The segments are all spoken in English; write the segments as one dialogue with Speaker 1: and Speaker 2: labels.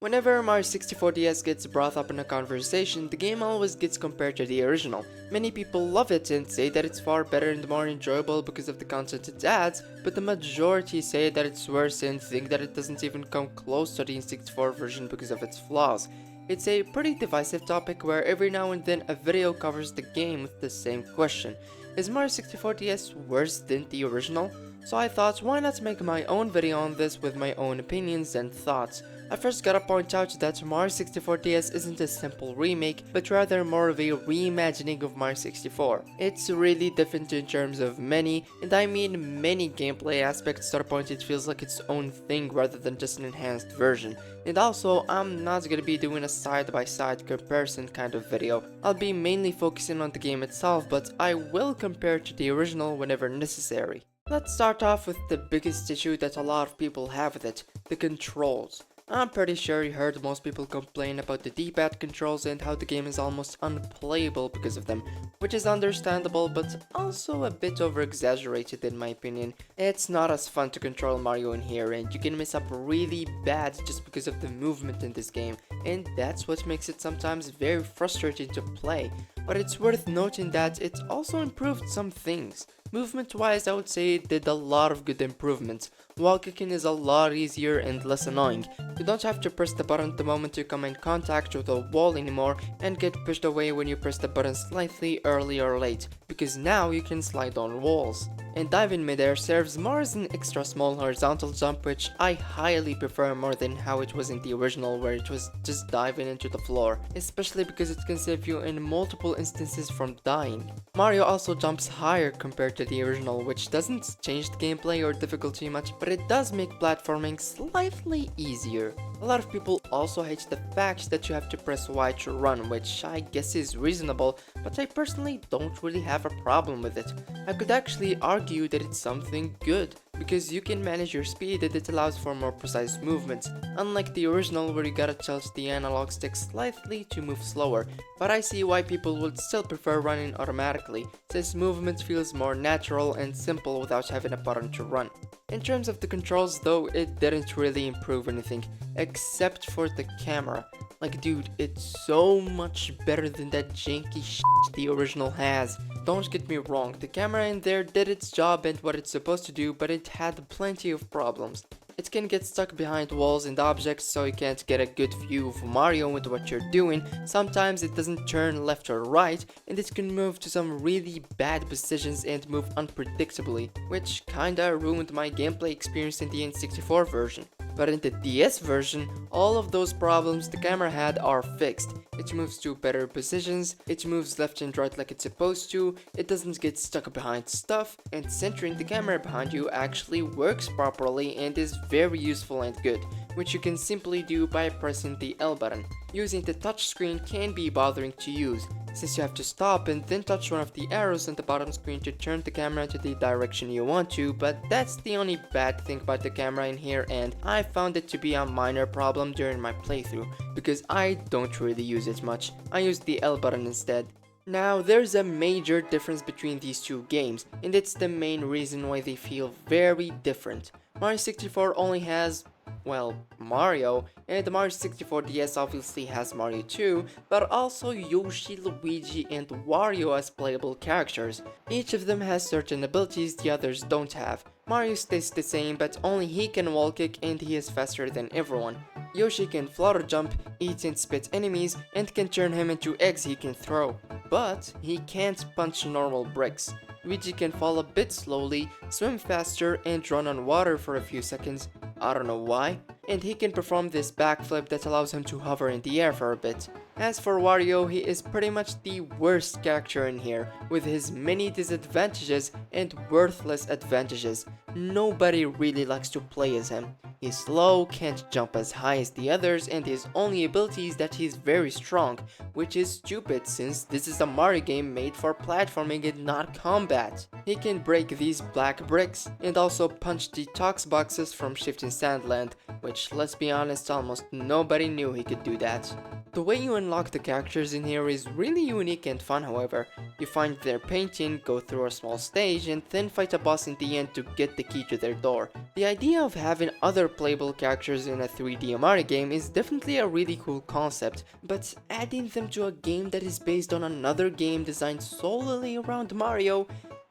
Speaker 1: Whenever Mario 64 DS gets brought up in a conversation, the game always gets compared to the original. Many people love it and say that it's far better and more enjoyable because of the content it adds, but the majority say that it's worse and think that it doesn't even come close to the N64 version because of its flaws. It's a pretty divisive topic where every now and then a video covers the game with the same question. Is Mario 64 DS worse than the original? So I thought, why not make my own video on this with my own opinions and thoughts. I first gotta point out that Mario 64 DS isn't a simple remake, but rather more of a reimagining of Mario 64. It's really different in terms of many, and I mean many gameplay aspects to the point it feels like its own thing rather than just an enhanced version. And also, I'm not gonna be doing a side-by-side comparison kind of video. I'll be mainly focusing on the game itself, but I will compare to the original whenever necessary. Let's start off with the biggest issue that a lot of people have with it, the controls. I'm pretty sure you heard most people complain about the D-pad controls and how the game is almost unplayable because of them, which is understandable but also a bit over-exaggerated in my opinion. It's not as fun to control Mario in here and you can mess up really bad just because of the movement in this game, and that's what makes it sometimes very frustrating to play. But it's worth noting that it also improved some things. Movement-wise, I would say it did a lot of good improvements. Wall kicking is a lot easier and less annoying. You don't have to press the button the moment you come in contact with a wall anymore and get pushed away when you press the button slightly early or late, because now you can slide on walls. And diving midair serves more as an extra small horizontal jump, which I highly prefer more than how it was in the original where it was just diving into the floor, especially because it can save you in multiple instances from dying. Mario also jumps higher compared to the original, which doesn't change the gameplay or difficulty much, but it does make platforming slightly easier. A lot of people also hate the fact that you have to press Y to run, which I guess is reasonable, but I personally don't really have a problem with it. I could actually argue that it's something good, because you can manage your speed and it allows for more precise movements, unlike the original where you gotta tilt the analog stick slightly to move slower, but I see why people would still prefer running automatically, since movement feels more natural and simple without having a button to run. In terms of the controls though, it didn't really improve anything, except for the camera. Like dude, it's so much better than that janky shit the original has. Don't get me wrong, the camera in there did its job and what it's supposed to do, but it had plenty of problems. It can get stuck behind walls and objects so you can't get a good view of Mario and what you're doing. Sometimes it doesn't turn left or right, and it can move to some really bad positions and move unpredictably, which kinda ruined my gameplay experience in the N64 version. But in the DS version, all of those problems the camera had are fixed. It moves to better positions, it moves left and right like it's supposed to, it doesn't get stuck behind stuff, and centering the camera behind you actually works properly and is very useful and good, which you can simply do by pressing the L button. Using the touchscreen can be bothering to use, since you have to stop and then touch one of the arrows on the bottom screen to turn the camera to the direction you want to, but that's the only bad thing about the camera in here, and I found it to be a minor problem during my playthrough, because I don't really use it much. I use the L button instead. Now, there's a major difference between these two games, and it's the main reason why they feel very different. Mario 64 only has, well, Mario, and the Mario 64 DS obviously has Mario too, but also Yoshi, Luigi, and Wario as playable characters. Each of them has certain abilities the others don't have. Mario stays the same, but only he can wall kick and he is faster than everyone. Yoshi can flutter jump, eat and spit enemies, and can turn him into eggs he can throw. But he can't punch normal bricks. Luigi can fall a bit slowly, swim faster, and run on water for a few seconds. I don't know why. And he can perform this backflip that allows him to hover in the air for a bit. As for Wario, he is pretty much the worst character in here, with his many disadvantages and worthless advantages. Nobody really likes to play as him. He's slow, can't jump as high as the others, and his only ability is that he's very strong, which is stupid since this is a Mario game made for platforming and not combat. He can break these black bricks, and also punch the tox boxes from Shift in Sandland, which, let's be honest, almost nobody knew he could do that. The way you unlock the characters in here is really unique and fun, however. You find their painting, go through a small stage, and then fight a boss in the end to get the key to their door. The idea of having other playable characters in a 3D Mario game is definitely a really cool concept, but adding them to a game that is based on another game designed solely around Mario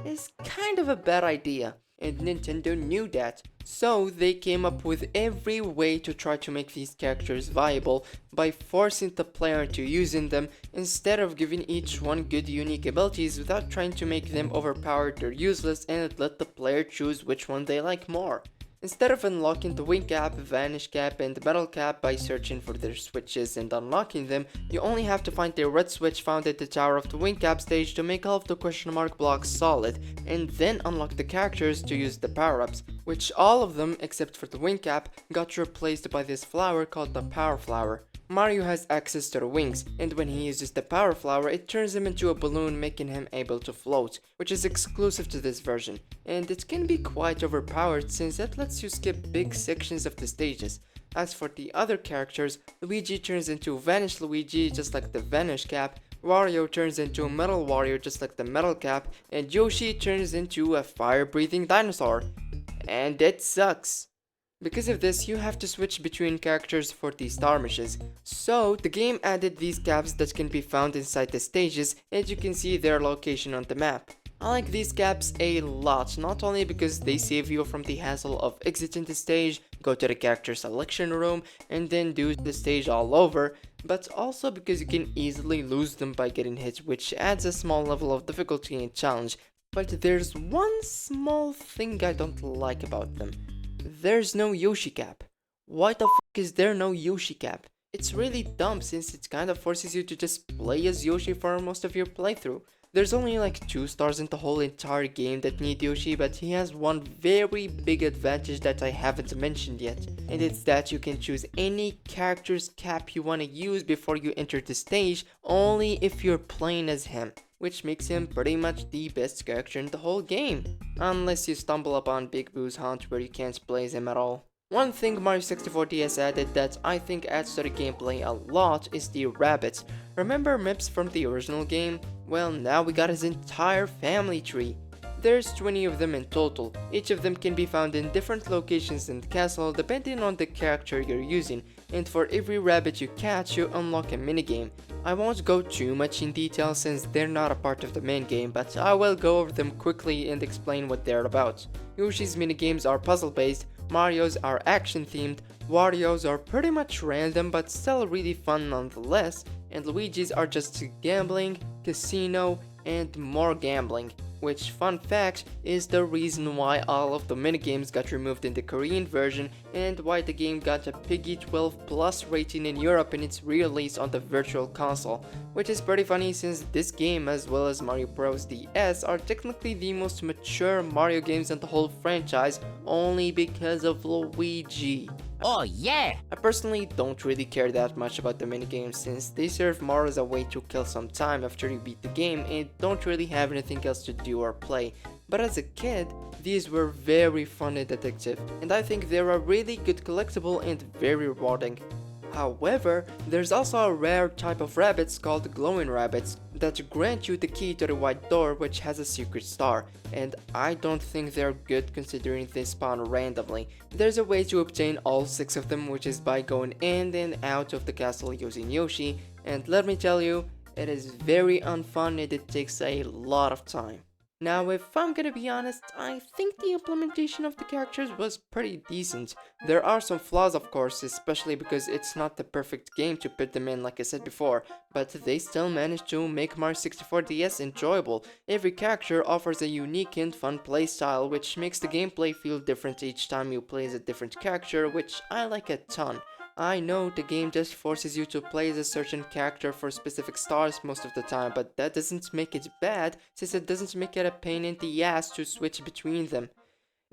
Speaker 1: is kind of a bad idea. And Nintendo knew that, so they came up with every way to try to make these characters viable by forcing the player into using them instead of giving each one good unique abilities without trying to make them overpowered or useless and let the player choose which one they like more. Instead of unlocking the Wing Cap, Vanish Cap, and Metal Cap by searching for their switches and unlocking them, you only have to find the red switch found at the Tower of the Wing Cap stage to make all of the question mark blocks solid, and then unlock the characters to use the power-ups, which all of them, except for the Wing Cap, got replaced by this flower called the Power Flower. Mario has access to the wings, and when he uses the Power Flower, it turns him into a balloon, making him able to float, which is exclusive to this version, and it can be quite overpowered since it lets you skip big sections of the stages. As for the other characters, Luigi turns into Vanish Luigi just like the Vanish Cap, Wario turns into Metal Wario just like the Metal Cap, and Yoshi turns into a fire-breathing dinosaur. And it sucks. Because of this, you have to switch between characters for the star missions. So, the game added these caps that can be found inside the stages, and you can see their location on the map. I like these caps a lot, not only because they save you from the hassle of exiting the stage, go to the character selection room, and then do the stage all over, but also because you can easily lose them by getting hit, which adds a small level of difficulty and challenge. But there's one small thing I don't like about them. There's no Yoshi cap. Why the f is there no Yoshi cap? It's really dumb since it kind of forces you to just play as Yoshi for most of your playthrough. There's only like 2 stars in the whole entire game that need Yoshi, but he has one very big advantage that I haven't mentioned yet, and it's that you can choose any character's cap you want to use before you enter the stage, only if you're playing as him, which makes him pretty much the best character in the whole game, unless you stumble upon Big Boo's Hunt where you can't play as him at all. One thing Mario 64 DS added that I think adds to the gameplay a lot is the rabbits. Remember Mips from the original game? Well, now we got his entire family tree. There's 20 of them in total. Each of them can be found in different locations in the castle depending on the character you're using, and for every rabbit you catch you unlock a minigame. I won't go too much in detail since they're not a part of the main game, but I will go over them quickly and explain what they're about. Yoshi's minigames are puzzle based, Mario's are action themed, Wario's are pretty much random but still really fun nonetheless, and Luigi's are just gambling, casino, and more gambling. Which, fun fact, is the reason why all of the minigames got removed in the Korean version and why the game got a PEGI 12 plus rating in Europe in its re-release on the Virtual Console, which is pretty funny since this game as well as Mario Bros. DS are technically the most mature Mario games in the whole franchise only because of Luigi.
Speaker 2: Oh yeah!
Speaker 1: I personally don't really care that much about the minigames since they serve more as a way to kill some time after you beat the game and don't really have anything else to do or play. But as a kid, these were very fun and addictive, and I think they're a really good collectible and very rewarding. However, there's also a rare type of rabbits called glowing rabbits that grant you the key to the white door which has a secret star, and I don't think they're good considering they spawn randomly. There's a way to obtain all 6 of them, which is by going in and out of the castle using Yoshi, and let me tell you, it is very unfun and it takes a lot of time. Now, if I'm gonna be honest, I think the implementation of the characters was pretty decent. There are some flaws of course, especially because it's not the perfect game to put them in like I said before, but they still managed to make Mario 64 DS enjoyable. Every character offers a unique and fun playstyle, which makes the gameplay feel different each time you play as a different character, which I like a ton. I know the game just forces you to play as a certain character for specific stars most of the time, but that doesn't make it bad, since it doesn't make it a pain in the ass to switch between them.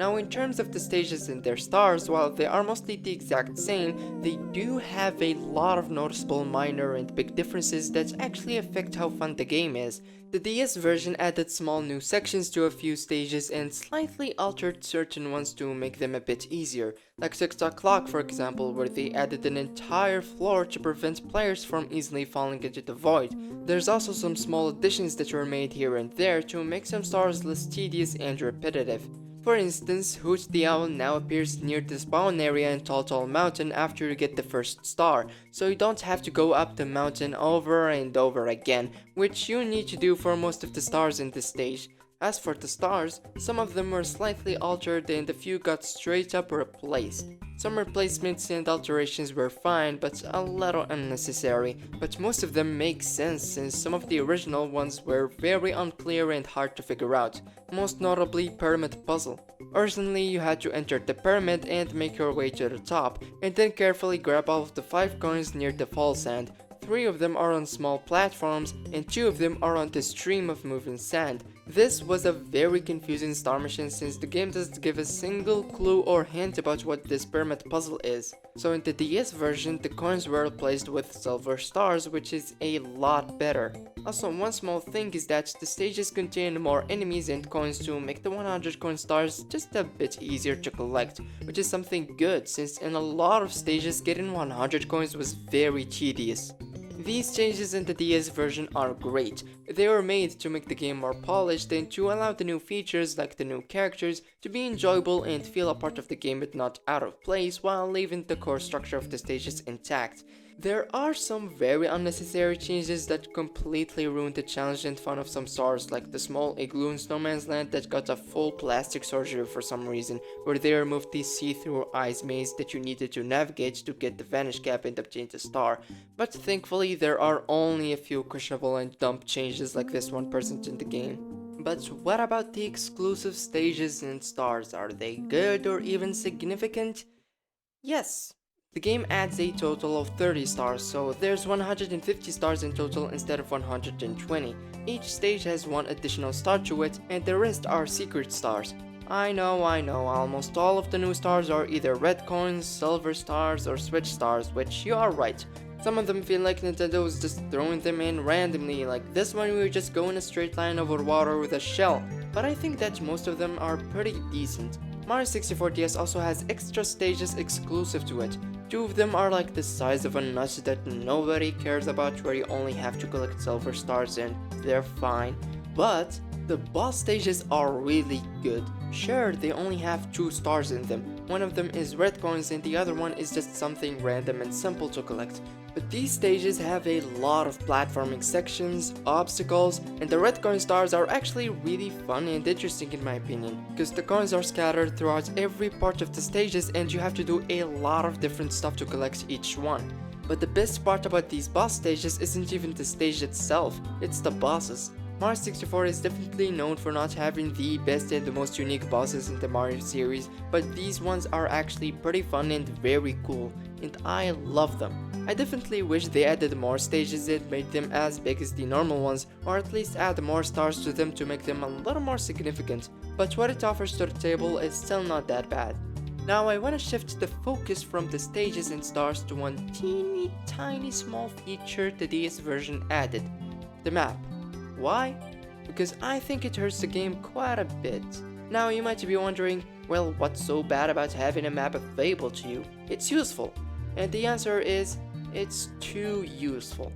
Speaker 1: Now in terms of the stages and their stars, while they are mostly the exact same, they do have a lot of noticeable minor and big differences that actually affect how fun the game is. The DS version added small new sections to a few stages and slightly altered certain ones to make them a bit easier, like 6 o'clock for example, where they added an entire floor to prevent players from easily falling into the void. There's also some small additions that were made here and there to make some stars less tedious and repetitive. For instance, Hoot the Owl now appears near the spawn area in Tall Mountain after you get the first star, so you don't have to go up the mountain over and over again, which you need to do for most of the stars in this stage. As for the stars, some of them were slightly altered and a few got straight up replaced. Some replacements and alterations were fine but a little unnecessary, but most of them make sense since some of the original ones were very unclear and hard to figure out, most notably Pyramid Puzzle. Originally you had to enter the pyramid and make your way to the top, and then carefully grab all of the 5 coins near the fall sand. 3 of them are on small platforms and 2 of them are on the stream of moving sand. This was a very confusing star mission since the game doesn't give a single clue or hint about what this pyramid puzzle is. So in the DS version, the coins were replaced with silver stars, which is a lot better. Also, one small thing is that the stages contain more enemies and coins to make the 100 coin stars just a bit easier to collect, which is something good since in a lot of stages getting 100 coins was very tedious. These changes in the DS version are great. They were made to make the game more polished and to allow the new features like the new characters to be enjoyable and feel a part of the game but not out of place while leaving the core structure of the stages intact. There are some very unnecessary changes that completely ruined the challenge and fun of some stars, like the small igloo in Snowman's Land that got a full plastic surgery for some reason, where they removed the see-through ice maze that you needed to navigate to get the vanish cap and obtain the star. But thankfully there are only a few questionable and dumb changes like this one present in the game. But what about the exclusive stages and stars? Are they good or even significant? Yes. The game adds a total of 30 stars, so there's 150 stars in total instead of 120. Each stage has one additional star to it, and the rest are secret stars. I know, almost all of the new stars are either red coins, silver stars, or switch stars, which you are right. Some of them feel like Nintendo is just throwing them in randomly, like this one we just go in a straight line over water with a shell, but I think that most of them are pretty decent. Mario 64 DS also has extra stages exclusive to it. 2 of them are like the size of a nut that nobody cares about, where you only have to collect silver stars and they're fine. But the boss stages are really good. Sure, they only have 2 stars in them. One of them is red coins and the other one is just something random and simple to collect. But these stages have a lot of platforming sections, obstacles, and the red coin stars are actually really fun and interesting in my opinion, because the coins are scattered throughout every part of the stages and you have to do a lot of different stuff to collect each one. But the best part about these boss stages isn't even the stage itself, it's the bosses. Mario 64 is definitely known for not having the best and the most unique bosses in the Mario series, but these ones are actually pretty fun and very cool, and I love them. I definitely wish they added more stages and made them as big as the normal ones, or at least add more stars to them to make them a little more significant, but what it offers to the table is still not that bad. Now I want to shift the focus from the stages and stars to one teeny tiny small feature the DS version added, the map. Why? Because I think it hurts the game quite a bit. Now you might be wondering, well, what's so bad about having a map available to you? It's useful. And the answer is, it's too useful.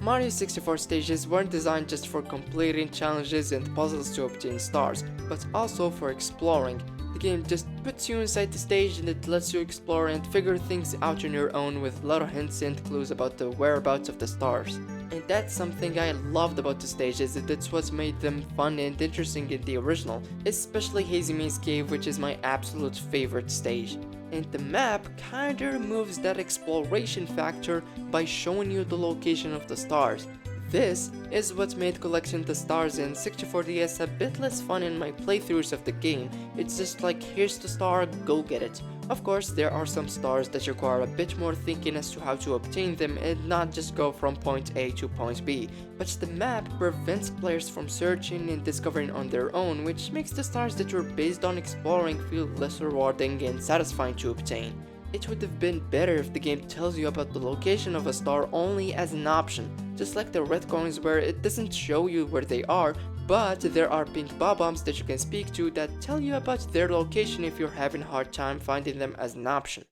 Speaker 1: Mario 64 stages weren't designed just for completing challenges and puzzles to obtain stars, but also for exploring. The game just puts you inside the stage and it lets you explore and figure things out on your own with little hints and clues about the whereabouts of the stars. And that's something I loved about the stages, and that's what made them fun and interesting in the original, especially Hazy Maze Cave, which is my absolute favorite stage. And the map kinda removes that exploration factor by showing you the location of the stars. This is what made collecting the stars in 64DS a bit less fun in my playthroughs of the game. It's just like, here's the star, go get it. Of course, there are some stars that require a bit more thinking as to how to obtain them and not just go from point A to point B, but the map prevents players from searching and discovering on their own, which makes the stars that you're based on exploring feel less rewarding and satisfying to obtain. It would have been better if the game tells you about the location of a star only as an option, just like the red coins where it doesn't show you where they are, but there are pink bob-ombs that you can speak to that tell you about their location if you're having a hard time finding them as an option.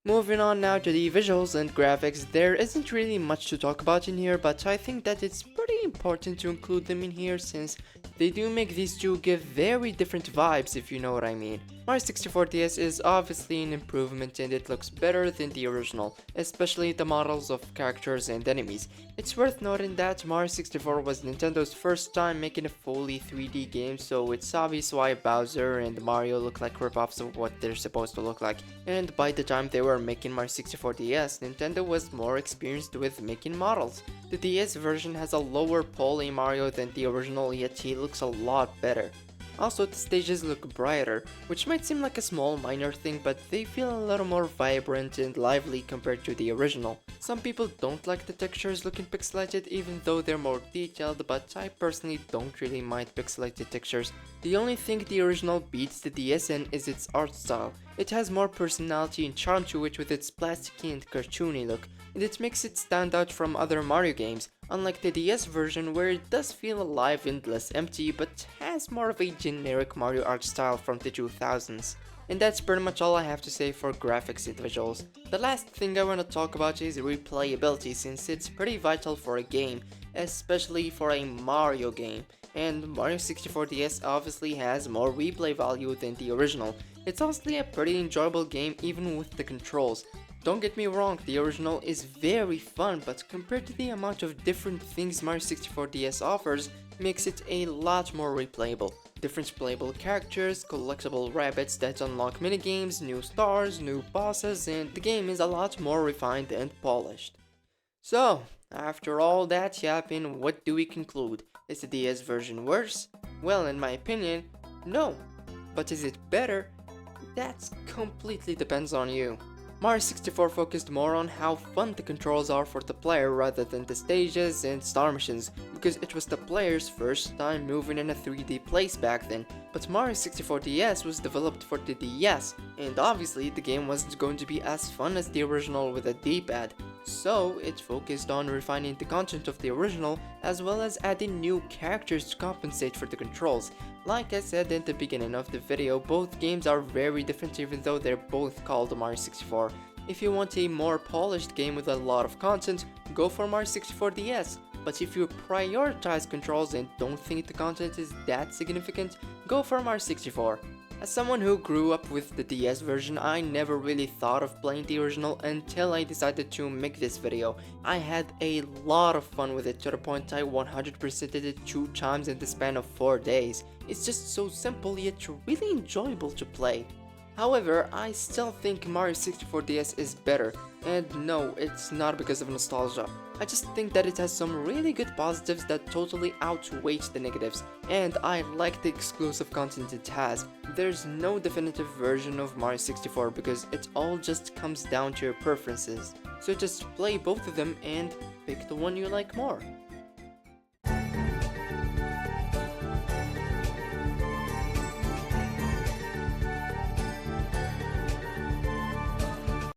Speaker 1: Moving on now to the visuals and graphics, there isn't really much to talk about in here, but I think that it's pretty important to include them in here since they do make these two give very different vibes, if you know what I mean. Mario 64 DS is obviously an improvement and it looks better than the original, especially the models of characters and enemies. It's worth noting that Mario 64 was Nintendo's first time making a fully 3D game, so it's obvious why Bowser and Mario look like rip-offs of what they're supposed to look like. And by the time they were making Mario 64 DS, Nintendo was more experienced with making models. The DS version has a lower poly Mario than the original, yet he looks a lot better. Also, the stages look brighter, which might seem like a small minor thing, but they feel a little more vibrant and lively compared to the original. Some people don't like the textures looking pixelated even though they're more detailed, but I personally don't really mind pixelated textures. The only thing the original beats the DS in is its art style. It has more personality and charm to it with its plasticky and cartoony look, and it makes it stand out from other Mario games, unlike the DS version where it does feel alive and less empty but has more of a generic Mario art style from the 2000s. And that's pretty much all I have to say for graphics and visuals. The last thing I want to talk about is replayability, since it's pretty vital for a game, especially for a Mario game. And Mario 64 DS obviously has more replay value than the original. It's honestly a pretty enjoyable game even with the controls. Don't get me wrong, the original is very fun, but compared to the amount of different things Mario 64 DS offers, makes it a lot more replayable. Different playable characters, collectible rabbits that unlock minigames, new stars, new bosses, and the game is a lot more refined and polished. So, after all that yapping, what do we conclude? Is the DS version worse? Well, in my opinion, no. But is it better? That completely depends on you. Mario 64 focused more on how fun the controls are for the player rather than the stages and star missions, because it was the player's first time moving in a 3D place back then. But Mario 64 DS was developed for the DS, and obviously the game wasn't going to be as fun as the original with a D-pad. So it focused on refining the content of the original as well as adding new characters to compensate for the controls. Like I said in the beginning of the video, both games are very different even though they're both called Mario 64. If you want a more polished game with a lot of content, go for Mario 64 DS. But if you prioritize controls and don't think the content is that significant, go for Mario 64. As someone who grew up with the DS version, I never really thought of playing the original until I decided to make this video. I had a lot of fun with it to the point I 100%ed it 2 times in the span of 4 days. It's just so simple yet really enjoyable to play. However, I still think Mario 64 DS is better, and no, it's not because of nostalgia. I just think that it has some really good positives that totally outweigh the negatives, and I like the exclusive content it has. There's no definitive version of Mario 64 because it all just comes down to your preferences, so just play both of them and pick the one you like more.